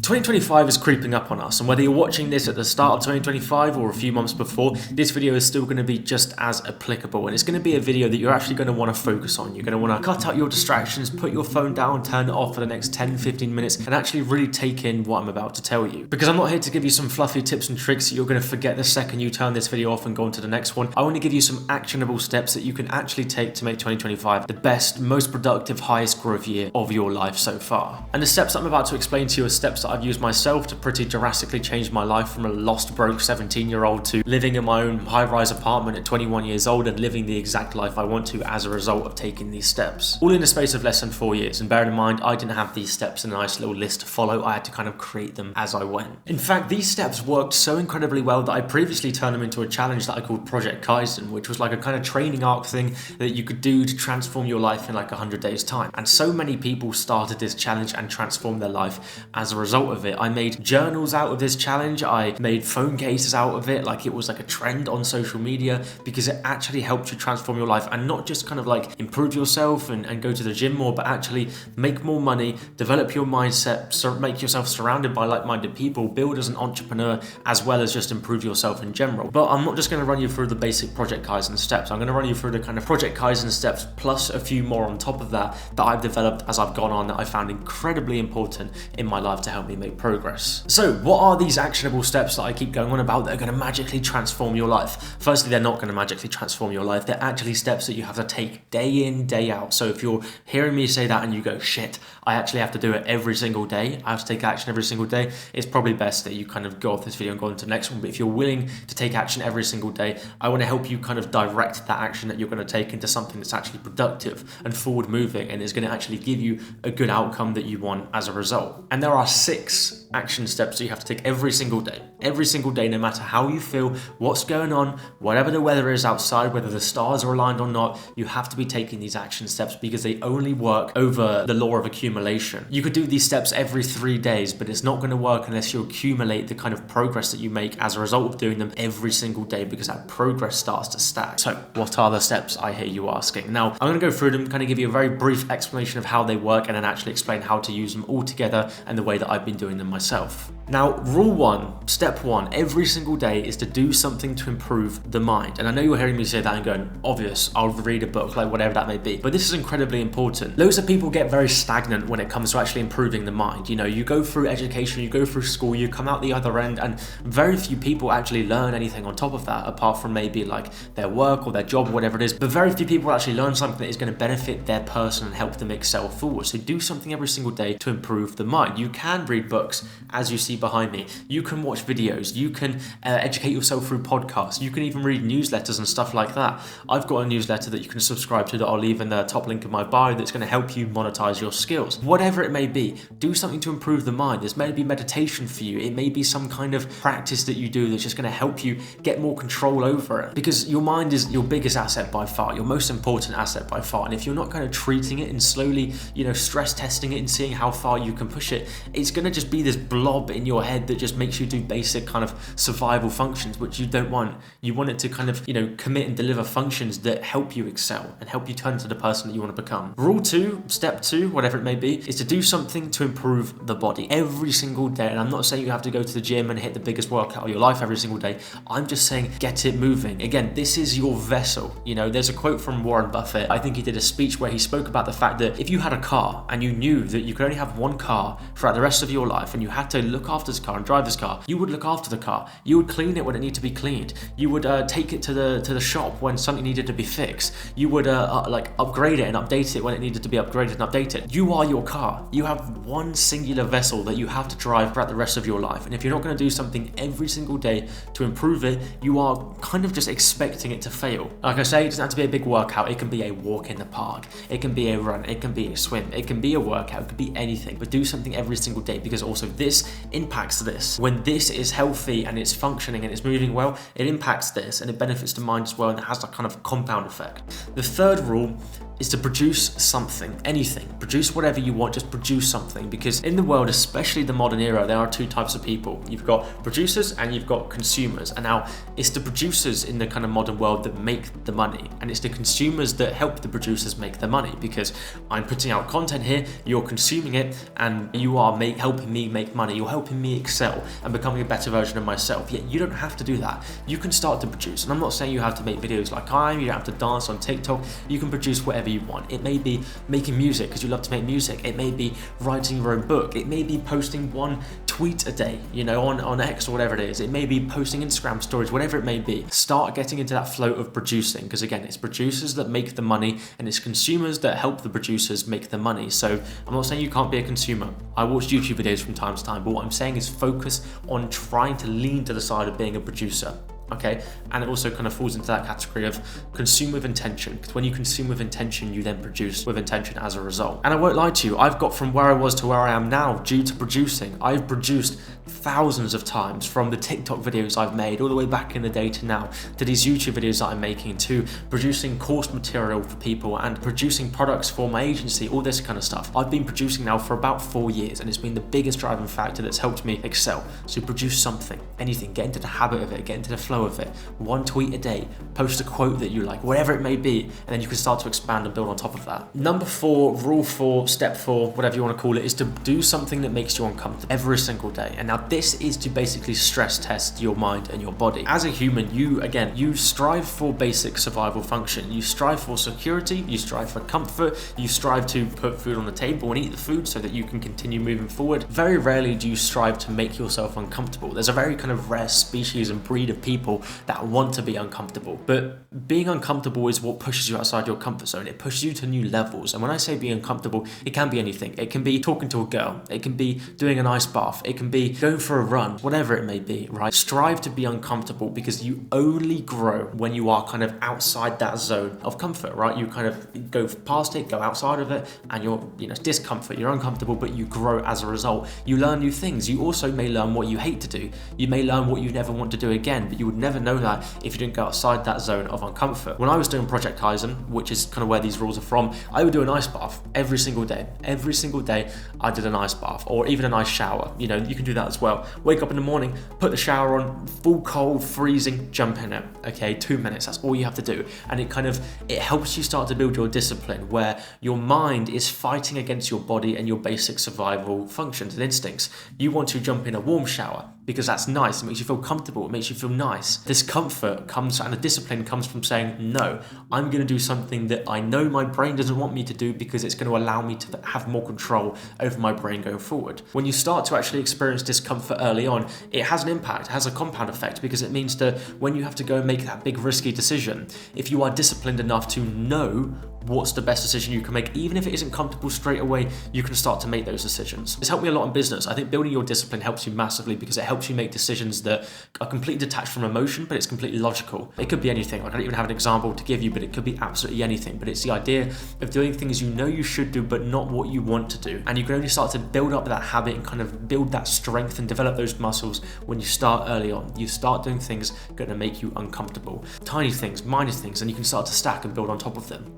2025 is creeping up on us, and whether you're watching this at the start of 2025 or a few months before, this video is still going to be just as applicable, and it's going to be a video that you're actually going to want to focus on. You're going to want to cut out your distractions, put your phone down, turn it off for the next 10-15 minutes, and actually really take in what I'm about to tell you. Because I'm not here to give you some fluffy tips and tricks that you're going to forget the second you turn this video off and go on to the next one. I want to give you some actionable steps that you can actually take to make 2025 the best, most productive, highest growth year of your life so far. And the steps I'm about to explain to you are steps that I've used myself to pretty drastically change my life from a lost, broke 17-year-old to living in my own high-rise apartment at 21 years old and living the exact life I want to as a result of taking these steps. All in the space of less than 4 years. And bear in mind, I didn't have these steps in a nice little list to follow. I had to kind of create them as I went. In fact, these steps worked so incredibly well that I previously turned them into a challenge that I called Project Kaizen, which was like a kind of training arc thing that you could do to transform your life in like 100 days time. And so many people started this challenge and transformed their life as a result of it. I made journals out of this challenge. I made phone cases out of it. Like it was like a trend on social media because it actually helped you transform your life and not just kind of like improve yourself and go to the gym more, but actually make more money, develop your mindset, make yourself surrounded by like-minded people, build as an entrepreneur, as well as just improve yourself in general. But I'm not just going to run you through the basic Project Kaizen steps. I'm going to run you through the kind of Project Kaizen steps plus a few more on top of that I've developed as I've gone on that I found incredibly important in my life to help me make progress. So what are these actionable steps that I keep going on about that are going to magically transform your life? Firstly, they're not going to magically transform your life. They're actually steps that you have to take day in, day out. So if you're hearing me say that and you go, shit, I actually have to do it every single day, I have to take action every single day, it's probably best that you kind of go off this video and go on to the next one. But if you're willing to take action every single day, I want to help you kind of direct that action that you're going to take into something that's actually productive and forward moving and is going to actually give you a good outcome that you want as a result. And there are 6 action steps that you have to take every single day, no matter how you feel, what's going on, whatever the weather is outside, whether the stars are aligned or not, you have to be taking these action steps because they only work over the law of accumulation. You could do these steps every 3 days, but it's not going to work unless you accumulate the kind of progress that you make as a result of doing them every single day, because that progress starts to stack. So what are the steps, I hear you asking? Now, I'm going to go through them, kind of give you a very brief explanation of how they work and then actually explain how to use them all together and the way that I've been doing them myself. Now, rule 1, step 1, every single day is to do something to improve the mind. And I know you're hearing me say that and going, obvious, I'll read a book, like whatever that may be. But this is incredibly important. Loads of people get very stagnant when it comes to actually improving the mind. You know, you go through education, you go through school, you come out the other end, and very few people actually learn anything on top of that, apart from maybe like their work or their job or whatever it is. But very few people actually learn something that is going to benefit their person and help them excel forward. So do something every single day to improve the mind. You can read books, as you see behind me. You can watch videos, you can educate yourself through podcasts, you can even read newsletters and stuff like that. I've got a newsletter that you can subscribe to that I'll leave in the top link of my bio that's going to help you monetize your skills. Whatever it may be, do something to improve the mind. This may be meditation for you, it may be some kind of practice that you do that's just going to help you get more control over it, because your mind is your biggest asset by far, your most important asset by far. And if you're not kind of treating it and slowly, stress testing it and seeing how far you can push it, it's going to just be this blob in your head that just makes you do basic kind of survival functions, which you don't want. You want it to kind of, commit and deliver functions that help you excel and help you turn into the person that you want to become. Rule 2, step 2, whatever it may be, is to do something to improve the body every single day. And I'm not saying you have to go to the gym and hit the biggest workout of your life every single day. I'm just saying get it moving. Again, this is your vessel. There's a quote from Warren Buffett. I think he did a speech where he spoke about the fact that if you had a car and you knew that you could only have one car throughout the rest of your life and you had to look after this car and drive this car, you would look after the car. You would clean it when it needed to be cleaned. You would take it to the shop when something needed to be fixed. You would upgrade it and update it when it needed to be upgraded and updated. You are your car. You have one singular vessel that you have to drive throughout the rest of your life. And if you're not going to do something every single day to improve it, you are kind of just expecting it to fail. Like I say, it doesn't have to be a big workout. It can be a walk in the park. It can be a run. It can be a swim. It can be a workout. It could be anything. But do something every single day, because also this impacts this. When this is healthy and it's functioning and it's moving well, it impacts this and it benefits the mind as well, and it has that kind of compound effect. The third rule is to produce something, anything. Produce whatever whatever you want, just produce something, because in the world, especially the modern era, there are two types of people. You've got producers and you've got consumers. And now it's the producers in the kind of modern world that make the money, and it's the consumers that help the producers make the money, because I'm putting out content here, you're consuming it, and you are helping me make money. You're helping me excel and becoming a better version of myself. Yet you don't have to do that. You can start to produce, and I'm not saying you have to make videos like you don't have to dance on TikTok. You can produce whatever you want. It may be making music because you love to make music. It may be writing your own book. It may be posting one tweet a day, on X or whatever it is. It may be posting Instagram stories, whatever it may be. Start getting into that flow of producing, because again, it's producers that make the money and it's consumers that help the producers make the money. So I'm not saying you can't be a consumer. I watch YouTube videos from time to time, but what I'm saying is focus on trying to lean to the side of being a producer. Okay, and it also kind of falls into that category of consume with intention, because when you consume with intention, you then produce with intention as a result. And I won't lie to you, I've got from where I was to where I am now due to producing. I've produced thousands of times, from the TikTok videos I've made all the way back in the day to now, to these YouTube videos that I'm making, to producing course material for people and producing products for my agency, all this kind of stuff. I've been producing now for about 4 years, and it's been the biggest driving factor that's helped me excel. So produce something, anything, get into the habit of it, get into the flow of it. One tweet a day, post a quote that you like, whatever it may be, and then you can start to expand and build on top of that. Number 4, rule 4, step 4, whatever you want to call it, is to do something that makes you uncomfortable every single day. And now this is to basically stress test your mind and your body. As a human, you strive for basic survival function. You strive for security, you strive for comfort, you strive to put food on the table and eat the food so that you can continue moving forward. Very rarely do you strive to make yourself uncomfortable. There's a very kind of rare species and breed of people that want to be uncomfortable. But being uncomfortable is what pushes you outside your comfort zone. It pushes you to new levels. And when I say being uncomfortable, it can be anything. It can be talking to a girl. It can be doing an ice bath. It can be going for a run, whatever it may be, right? Strive to be uncomfortable, because you only grow when you are kind of outside that zone of comfort, right? You kind of go past it, go outside of it, and you're, discomfort, you're uncomfortable, but you grow as a result. You learn new things. You also may learn what you hate to do. You may learn what you never want to do again, but you would never know that if you didn't go outside that zone of uncomfort. When I was doing Project Kaizen, which is kind of where these rules are from, I would do an ice bath every single day. Every single day I did an ice bath, or even a nice shower. You can do that as well. Wake up in the morning, put the shower on, full cold, freezing, jump in it. Okay, 2 minutes, that's all you have to do. And it helps you start to build your discipline, where your mind is fighting against your body and your basic survival functions and instincts. You want to jump in a warm shower because that's nice. It makes you feel comfortable. It makes you feel nice. This comfort comes, and the discipline comes from saying, no, I'm going to do something that I know my brain doesn't want me to do, because it's going to allow me to have more control over my brain going forward. When you start to actually experience discomfort early on, it has an impact, it has a compound effect, because it means that when you have to go and make that big risky decision, if you are disciplined enough to know what's the best decision you can make, even if it isn't comfortable straight away, you can start to make those decisions. It's helped me a lot in business. I think building your discipline helps you massively, because it helps you make decisions that are completely detached from emotion, but it's completely logical. It could be anything. I don't even have an example to give you, but it could be absolutely anything. But it's the idea of doing things you should do, but not what you want to do. And you can only start to build up that habit and kind of build that strength and develop those muscles when you start early on. You start doing things going to make you uncomfortable. Tiny things, minor things, and you can start to stack and build on top of them,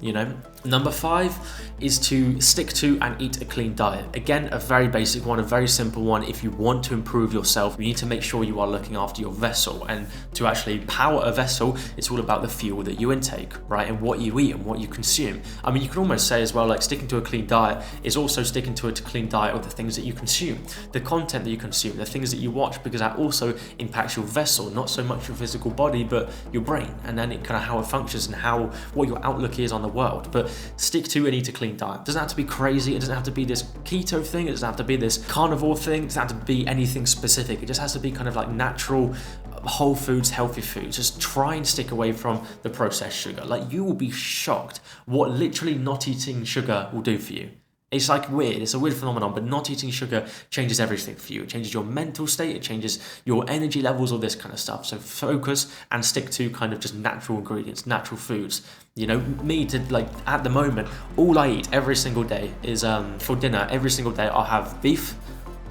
Number 5 is to stick to and eat a clean diet. Again, a very basic one, a very simple one. If you want to improve yourself, you need to make sure you are looking after your vessel. And to actually power a vessel, it's all about the fuel that you intake, right? And what you eat and what you consume. I mean, you can almost say as well, like sticking to a clean diet is also sticking to a clean diet of the things that you consume, the content that you consume, the things that you watch, because that also impacts your vessel, not so much your physical body, but your brain, and then it kind of how it functions and what your outlook is on the world. But stick to and eat a clean diet. It doesn't have to be crazy. It doesn't have to be this keto thing. It doesn't have to be this carnivore thing. It doesn't have to be anything specific. It just has to be kind of like natural, whole foods, healthy foods. Just try and stick away from the processed sugar. Like, you will be shocked what literally not eating sugar will do for you. It's like weird, it's a weird phenomenon, but not eating sugar changes everything for you. It changes your mental state, it changes your energy levels, all this kind of stuff. So focus and stick to kind of just natural ingredients, natural foods. At the moment, all I eat every single day is, for dinner, every single day I'll have beef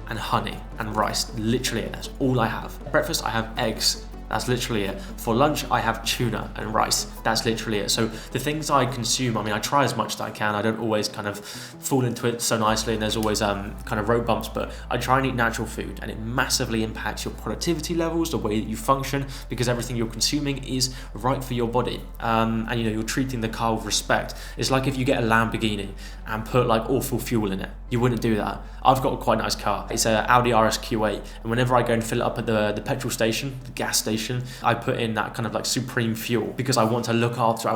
and honey and rice. Literally, that's all I have. Breakfast, I have eggs That's literally it. For lunch, I have tuna and rice. That's literally it. So the things I consume, I mean, I try as much as I can. I don't always kind of fall into it so nicely, and there's always kind of road bumps, but I try and eat natural food, and it massively impacts your productivity levels, the way that you function, because everything you're consuming is right for your body. And you know, you're treating the car with respect. It's like if you get a Lamborghini and put like awful fuel in it. You wouldn't do that. I've got a quite nice car. It's an Audi RSQ8, and whenever I go and fill it up at the petrol station, the gas station, I put in that kind of like supreme fuel because I want to look after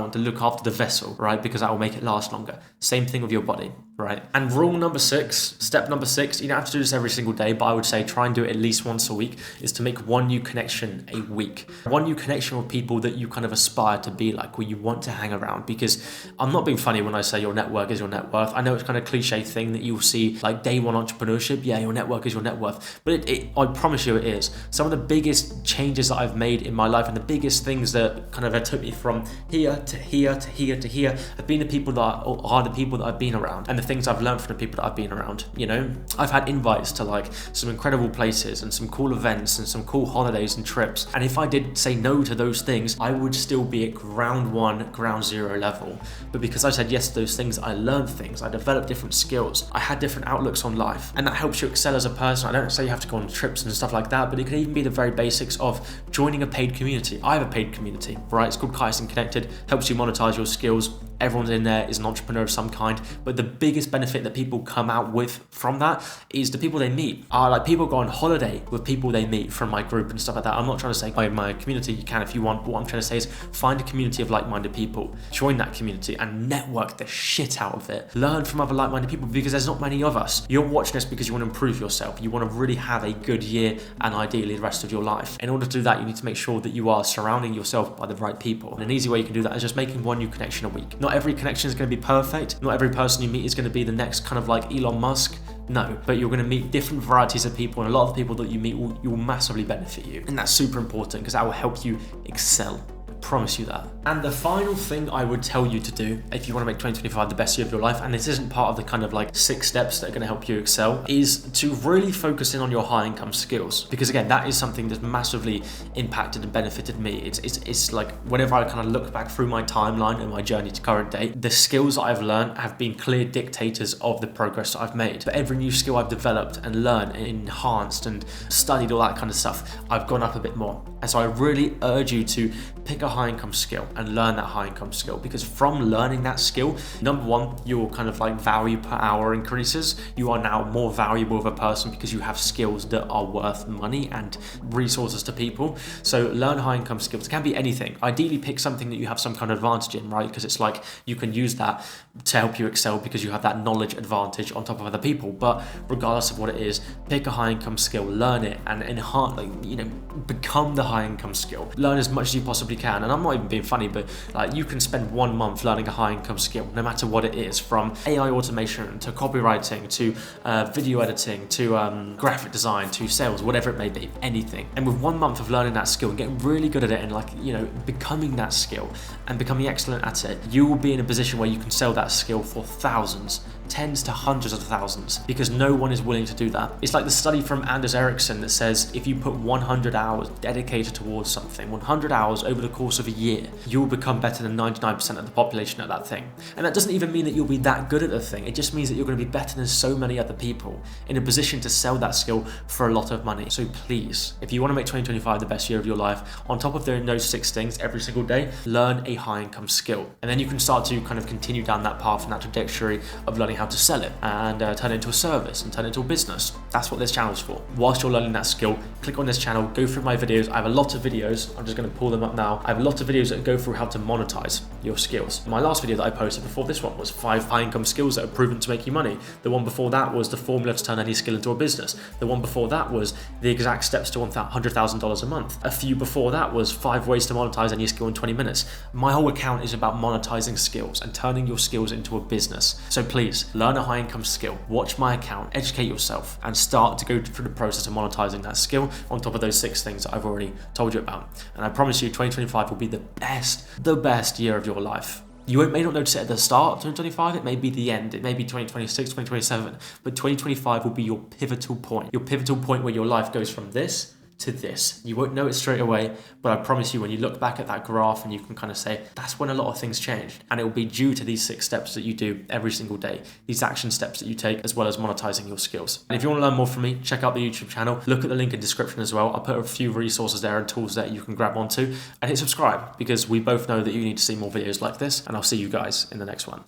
the vessel, right? Because that will make it last longer. Same thing with your body, right? And rule number 6, step number 6, you don't have to do this every single day, but I would say try and do it at least once a week, is to make one new connection a week. One new connection with people that you kind of aspire to be like, where you want to hang around. Because I'm not being funny when I say your network is your net worth. I know it's kind of cliche thing that you'll see like day one entrepreneurship. Yeah, your network is your net worth. But I promise you it is. Some of the biggest changes that I've made in my life and the biggest things that kind of took me from here to here to here to here have been the people that are the people that I've been around, and the things I've learned from the people that I've been around. You know, I've had invites to like some incredible places and some cool events and some cool holidays and trips, and if I did say no to those things, I would still be at ground 1, ground 0 level. But because I said yes to those things, I learned things, I developed different skills, I had different outlooks on life, and that helps you excel as a person. I don't say you have to go on trips and stuff like that, but it can even be the very basics of joining a paid community. I have a paid community, right? It's called Kaizen Connected, helps you monetize your skills. Everyone's in there is an entrepreneur of some kind, but the biggest benefit that people come out with from that is the people they meet. Like people go on holiday with people they meet from my group and stuff like that. I'm not trying to say by my community, you can if you want, but what I'm trying to say is find a community of like-minded people, join that community and network the shit out of it. Learn from other like-minded people, because there's not many of us. You're watching this because you want to improve yourself. You want to really have a good year and ideally the rest of your life. In order to do that, you need to make sure that you are surrounding yourself by the right people. And an easy way you can do that is just making one new connection a week. Not every connection is going to be perfect. Not every person you meet is going to be the next kind of like Elon Musk. No, but you're going to meet different varieties of people, and a lot of the people that you meet will massively benefit you. And that's super important because that will help you excel. Promise you that. And the final thing I would tell you to do if you want to make 2025 the best year of your life, and this isn't part of the kind of like 6 steps that are going to help you excel, is to really focus in on your high income skills. Because again, that is something that's massively impacted and benefited me. It's like whenever I kind of look back through my timeline and my journey to current day, the skills that I've learned have been clear dictators of the progress that I've made. For every new skill I've developed and learned and enhanced and studied all that kind of stuff, I've gone up a bit more. And so I really urge you to pick a high income skill and learn that high income skill, because from learning that skill, number one, your kind of like value per hour increases. You are now more valuable of a person because you have skills that are worth money and resources to people. So learn high income skills. It can be anything. Ideally pick something that you have some kind of advantage in, right? Because it's like you can use that to help you excel because you have that knowledge advantage on top of other people. But regardless of what it is, pick a high income skill, learn it, and enhance, like, you know, become the high income skill. Learn as much as you possibly can. And I'm not even being funny, but like you can spend 1 month learning a high income skill, no matter what it is, from AI automation to copywriting to video editing to graphic design to sales, whatever it may be, anything. And with 1 month of learning that skill and getting really good at it and, like, you know, becoming that skill and becoming excellent at it, you will be in a position where you can sell that skill for thousands, tens to hundreds of thousands, because no one is willing to do that. It's like the study from Anders Ericsson that says if you put 100 hours dedicated towards something, 100 hours over the course of a year, you'll become better than 99% of the population at that thing. And that doesn't even mean that you'll be that good at the thing. It just means that you're going to be better than so many other people in a position to sell that skill for a lot of money. So please, if you want to make 2025 the best year of your life, on top of doing those 6 things every single day, learn a high income skill. And then you can start to kind of continue down that path and that trajectory of learning how to sell it and turn it into a service and turn it into a business. That's what this channel is for. Whilst you're learning that skill, click on this channel, go through my videos. I have a lot of videos. I'm just going to pull them up now. I have a lot of videos that go through how to monetize your skills. My last video that I posted before this one was 5 high income skills that are proven to make you money. The one before that was the formula to turn any skill into a business. The one before that was the exact steps to $100,000 a month. A few before that was 5 ways to monetize any skill in 20 minutes. My whole account is about monetizing skills and turning your skills into a business. So please learn a high income skill, watch my account, educate yourself, and start to go through the process of monetizing that skill on top of those 6 things that I've already told you about. And I promise you 2025 will be the best year of your life. You may not notice it at the start of 2025, it may be the end, it may be 2026, 2027, but 2025 will be your pivotal point where your life goes from this to this. You won't know it straight away, but I promise you when you look back at that graph and you can kind of say, that's when a lot of things changed. And it will be due to these 6 steps that you do every single day, these action steps that you take, as well as monetizing your skills. And if you want to learn more from me, check out the YouTube channel. Look at the link in the description as well. I'll put a few resources there and tools that you can grab onto, and hit subscribe because we both know that you need to see more videos like this, and I'll see you guys in the next one.